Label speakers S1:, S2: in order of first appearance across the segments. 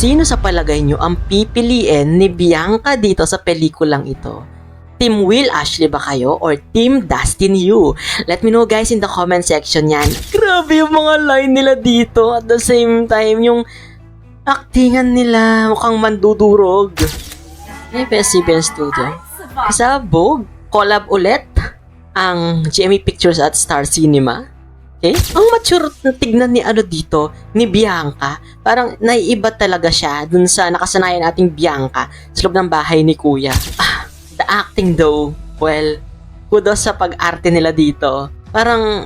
S1: Sino sa palagay nyo ang pipiliin ni Bianca dito sa pelikulang ito? Team Will Ashley ba kayo or Team Dustin Yu? Let me know guys in the comment section yan. Grabe yung mga line nila dito. At the same time, yung actingan nila mukhang mandudurog. FS7 Studio. Sa Vogue, collab ulit ang GMA Pictures at Star Cinema. Okay? Ang mature na tignan ni dito, ni Bianca, parang naiiba talaga siya dun sa nakasanayan nating Bianca sa loob ng bahay ni Kuya. The acting though, well, kudos sa pag-arte nila dito. Parang,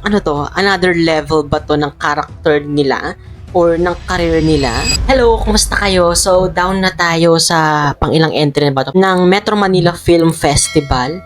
S1: another level ba to ng character nila or ng career nila? Hello, kumusta kayo? So, down na tayo sa pang-ilang entry na ba to ng Metro Manila Film Festival.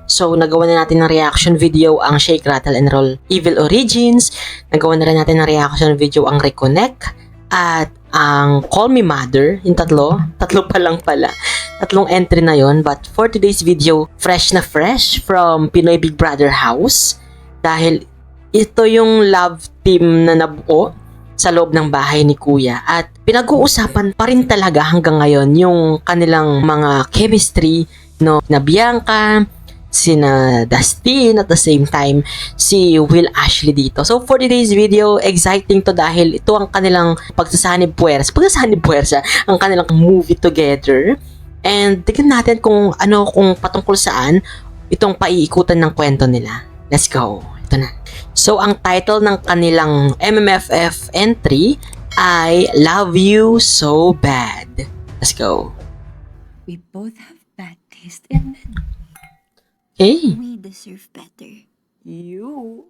S1: So, nagawa na natin ng reaction video ang Shake, Rattle, and Roll Evil Origins. Nagawa na rin natin ng reaction video ang Reconnect at ang Call Me Mother. Yung tatlo pa lang pala. Tatlong entry na yon. But for today's video, fresh na fresh from Pinoy Big Brother House. Dahil ito yung love team na nabuo sa loob ng bahay ni Kuya. At pinag-uusapan pa rin talaga hanggang ngayon yung kanilang mga chemistry, no, na Bianca, sina Dustin, at the same time si Will Ashley dito. So for today's video, exciting to dahil ito ang kanilang pagsasanib puwersa, ang kanilang movie together. And tignan natin kung patungkol saan itong paiikutan ng kwento nila. Let's go. Ito na. So ang title ng kanilang MMFF entry ay Love You So Bad. Let's go.
S2: We both have bad taste in men.
S1: Okay.
S2: We deserve better. You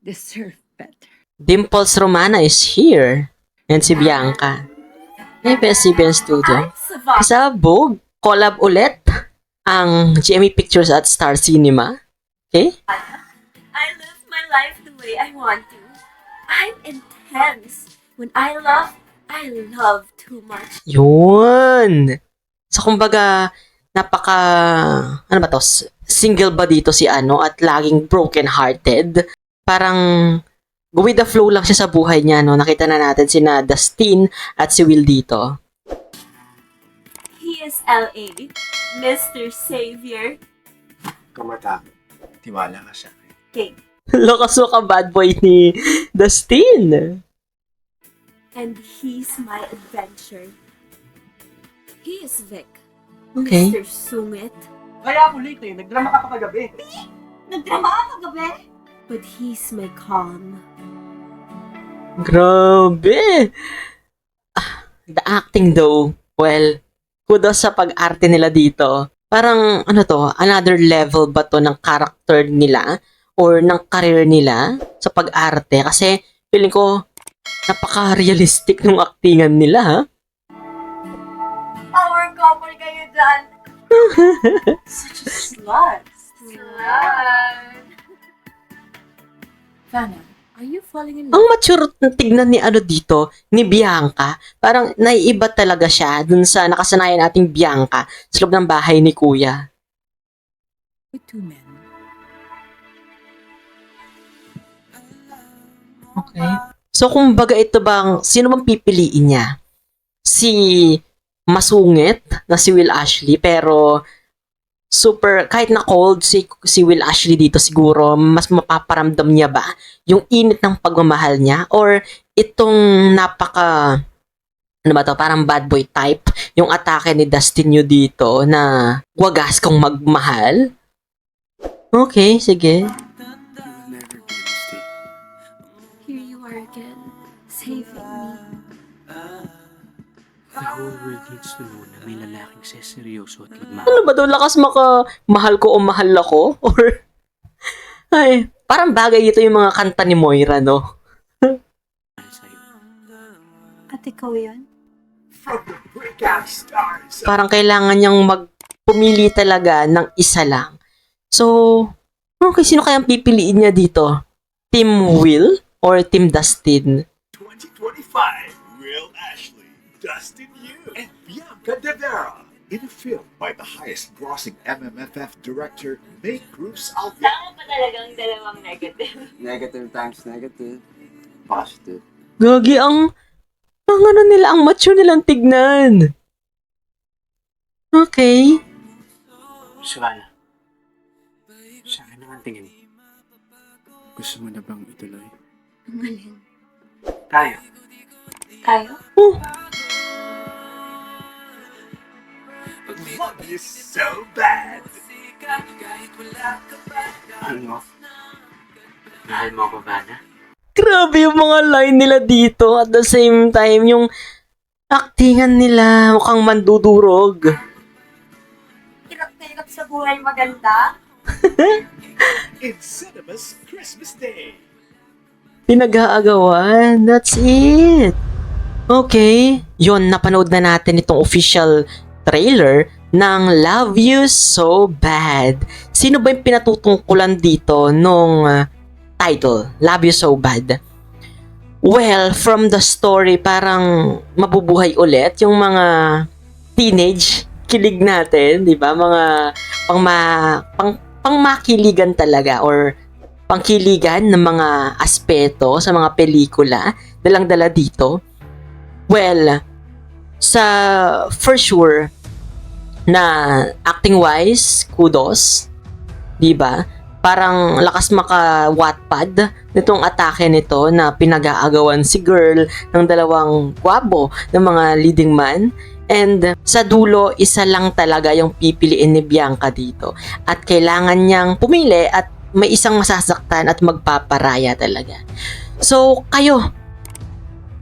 S2: deserve better.
S1: Dimples Romana is here. And si Bianca. FS7 Studio. Sa Vogue, collab ulit ang GMA Pictures at Star Cinema. Okay?
S3: I live my life the way I want to. I'm intense. When I love too much.
S1: Yun! So, kumbaga, single ba dito si at laging broken-hearted? Parang, go with the flow lang siya sa buhay niya, no? Nakita na natin sina Dustin at si Will dito.
S3: He is LA, Mr. Savior.
S4: Kamatapos. Tiwala ka sa akin.
S3: King.
S1: Lakas mo ka bad boy ni Dustin.
S3: And he's my adventure. He is Vic.
S1: Okay.
S3: Mr. Sungit.
S4: Kaya ako late nagdrama ka pa kagabi.
S3: Nagdrama ka kagabi? But he's my calm.
S1: Grabe! The acting though, well, kudos sa pag-arte nila dito. Parang, another level ba to ng character nila or ng career nila sa pag-arte? Kasi, feeling ko, napaka-realistic ng actingan nila, ha?
S3: Power couple kayo dyan. Such a slut. Slut.
S2: Fana, are you falling in
S1: Ang
S2: love
S1: mature na tignan ni dito, ni Bianca, parang naiiba talaga siya dun sa nakasanayan nating Bianca sa loob ng bahay ni Kuya.
S2: with two men?
S1: Okay. So, kumbaga ito sino bang pipiliin niya? Si masungit na si Will Ashley, pero kahit na cold si Will Ashley dito, siguro mas mapaparamdam niya ba yung init ng pagmamahal niya? Or itong parang bad boy type, yung atake ni Dustin Yu dito na wagas kong magmahal? Okay, sige.
S3: Here you are again, saving me.
S5: The whole world needs to know na may lalaking seryoso at ligmang.
S1: Ano ba daw, lakas mahal ko o mahal ako? Or, ay, parang bagay dito yung mga kanta ni Moira, no?
S3: At ikaw yan?
S4: From the breakout stars.
S1: Parang kailangan niyang pumili talaga ng isa lang. So, okay, sino kayang pipiliin niya dito? Team Will or Team Dustin?
S4: 2025, Will Ashley, Dustin Yu, and Bianca De Vera. In a film by the highest-grossing MMFF director, May Cruz Alvaro.
S3: Tama pa talagang dalawang negative.
S6: Negative times negative. Positive.
S1: Gagi, Ang ano nila, ang mature nilang tignan. Okay.
S5: Savannah. Sa akin naman tingin. Gusto mo na bang ituloy?
S3: Ang alin?
S5: Tayo.
S3: Tayo?
S1: Oh,
S4: Love you so bad.
S5: Ano? Mahal mo ako, Vanna?
S1: grabe yung mga line nila dito. At the same time, yung actingan nila mukhang mandudurog.
S3: Hirap na hirap sa buhay maganda?
S4: In cinemas Christmas Day.
S1: Pinag-aagawan. That's it. Okay. Yun, napanood na natin itong official trailer ng Love You So Bad. Sino ba yung pinatutungkulan dito nung title, Love You So Bad? Well, from the story, parang mabubuhay ulit yung mga teenage kilig natin, di ba? Mga pangmakiligan talaga or pangkiligan ng mga aspeto sa mga pelikula dalang-dala dito. Well, sa for sure na acting-wise, kudos, di ba? Parang lakas maka-Wattpad nitong atake nito na pinag-aagawan si girl ng dalawang kwabo ng mga leading man. And sa dulo, isa lang talaga yung pipiliin ni Bianca dito. At kailangan niyang pumili at may isang masasaktan at magpaparaya talaga. So, kayo,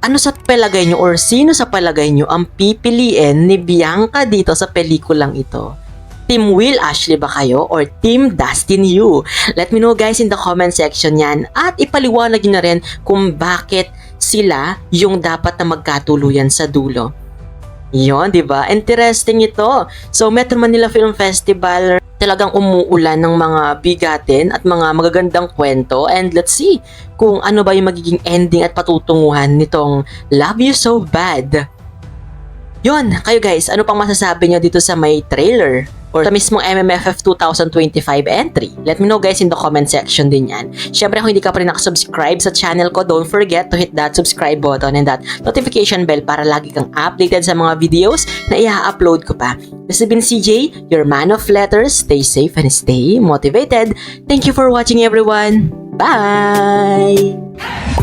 S1: ano sa palagay nyo or sino sa palagay nyo ang pipiliin ni Bianca dito sa pelikulang ito? Team Will Ashley ba kayo or Team Dustin Yu? Let me know guys in the comment section yan at ipaliwanag nyo na rin kung bakit sila yung dapat na magkatuluyan sa dulo. Yon, di ba? Interesting ito. So, Metro Manila Film Festival talagang umuulan ng mga bigatin at mga magagandang kwento and let's see kung ano ba yung magiging ending at patutunguhan nitong Love You So Bad. Yon, kayo guys, ano pang masasabi nyo dito sa may trailer or sa mismong MMFF 2025 entry? Let me know guys in the comment section din yan. Syempre kung hindi ka pa rin nakasubscribe sa channel ko, don't forget to hit that subscribe button and that notification bell para lagi kang updated sa mga videos na i-upload ko pa. This has been CJ, your man of letters. Stay safe and stay motivated. Thank you for watching everyone. Bye!